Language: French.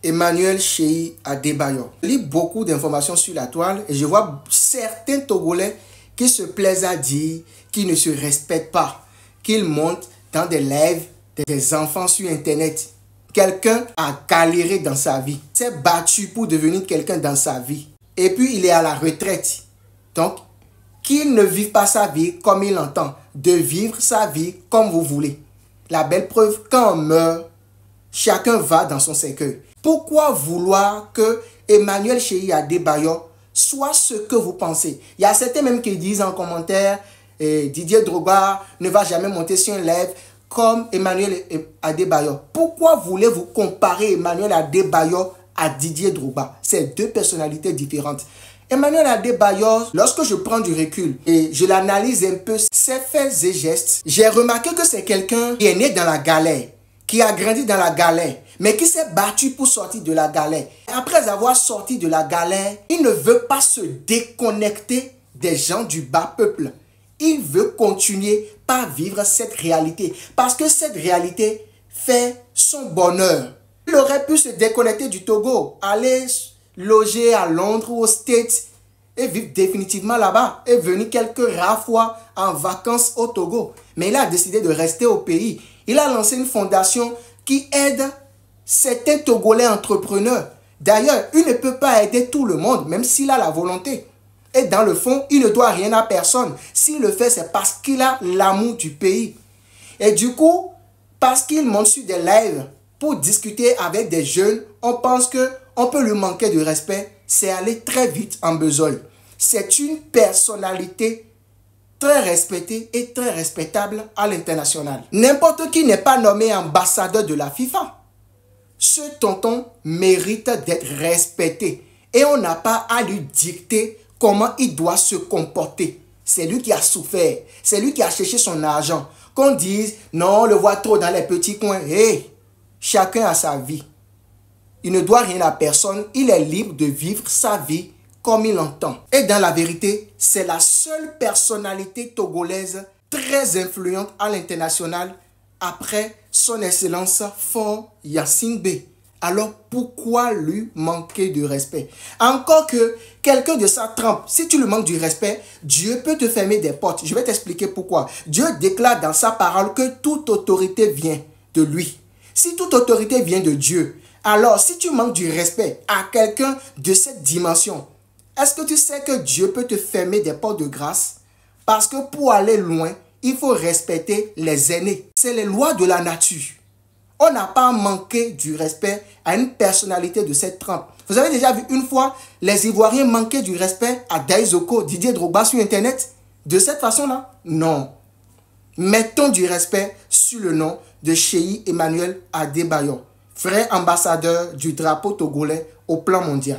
Emmanuel Cheyi Adebayor. Je lis beaucoup d'informations sur la toile et je vois certains Togolais qui se plaisent à dire qu'ils ne se respectent pas, qu'ils montent dans des lives des enfants sur Internet. Quelqu'un a galéré dans sa vie, s'est battu pour devenir quelqu'un dans sa vie. Et puis il est à la retraite. Donc, qu'il ne vive pas sa vie comme il entend, de vivre sa vie comme vous voulez. La belle preuve, quand on meurt, chacun va dans son cercueil. Pourquoi vouloir que Emmanuel Cheyi Adebayor soit ce que vous pensez? Il y a certains même qui disent en commentaire, Didier Drogba ne va jamais monter sur un live comme Emmanuel Adebayor. Pourquoi voulez-vous comparer Emmanuel Adebayor à Didier Drogba? C'est deux personnalités différentes. Emmanuel Adebayor, lorsque je prends du recul et je l'analyse un peu, ses faits et gestes, j'ai remarqué que c'est quelqu'un qui est né dans la galère, qui a grandi dans la galère, mais qui s'est battu pour sortir de la galère. Après avoir sorti de la galère, il ne veut pas se déconnecter des gens du bas peuple. Il veut continuer par vivre cette réalité, parce que cette réalité fait son bonheur. Il aurait pu se déconnecter du Togo, aller loger à Londres ou aux States et vivre définitivement là-bas et venir quelques rares fois en vacances au Togo. Mais il a décidé de rester au pays. Il a lancé une fondation qui aide certains Togolais entrepreneurs. D'ailleurs, il ne peut pas aider tout le monde, même s'il a la volonté. Et dans le fond, il ne doit rien à personne. S'il le fait, c'est parce qu'il a l'amour du pays. Et du coup, parce qu'il monte sur des lives pour discuter avec des jeunes, on pense qu'on peut lui manquer de respect. C'est aller très vite en besogne. C'est une personnalité très respectée et très respectable à l'international. N'importe qui n'est pas nommé ambassadeur de la FIFA. Ce tonton mérite d'être respecté. Et on n'a pas à lui dicter comment il doit se comporter. C'est lui qui a souffert. C'est lui qui a cherché son argent. Qu'on dise, non, on le voit trop dans les petits coins. Hey, chacun a sa vie. Il ne doit rien à personne. Il est libre de vivre sa vie comme il entend. Et dans la vérité, c'est la seule personnalité togolaise très influente à l'international après son excellence Faure Gnassingbé. Alors pourquoi lui manquer de respect? Encore que quelqu'un de sa trempe, si tu lui manques du respect, Dieu peut te fermer des portes. Je vais t'expliquer pourquoi. Dieu déclare dans sa parole que toute autorité vient de lui. Si toute autorité vient de Dieu, alors si tu manques du respect à quelqu'un de cette dimension, est-ce que tu sais que Dieu peut te fermer des portes de grâce? Parce que pour aller loin, il faut respecter les aînés. C'est les lois de la nature. On n'a pas manqué du respect à une personnalité de cette trempe. Vous avez déjà vu une fois les Ivoiriens manquer du respect à Daizoko, Didier Drogba sur Internet? De cette façon-là? Non. Mettons du respect sur le nom de Cheyi Emmanuel Adebayor, frère ambassadeur du drapeau togolais au plan mondial.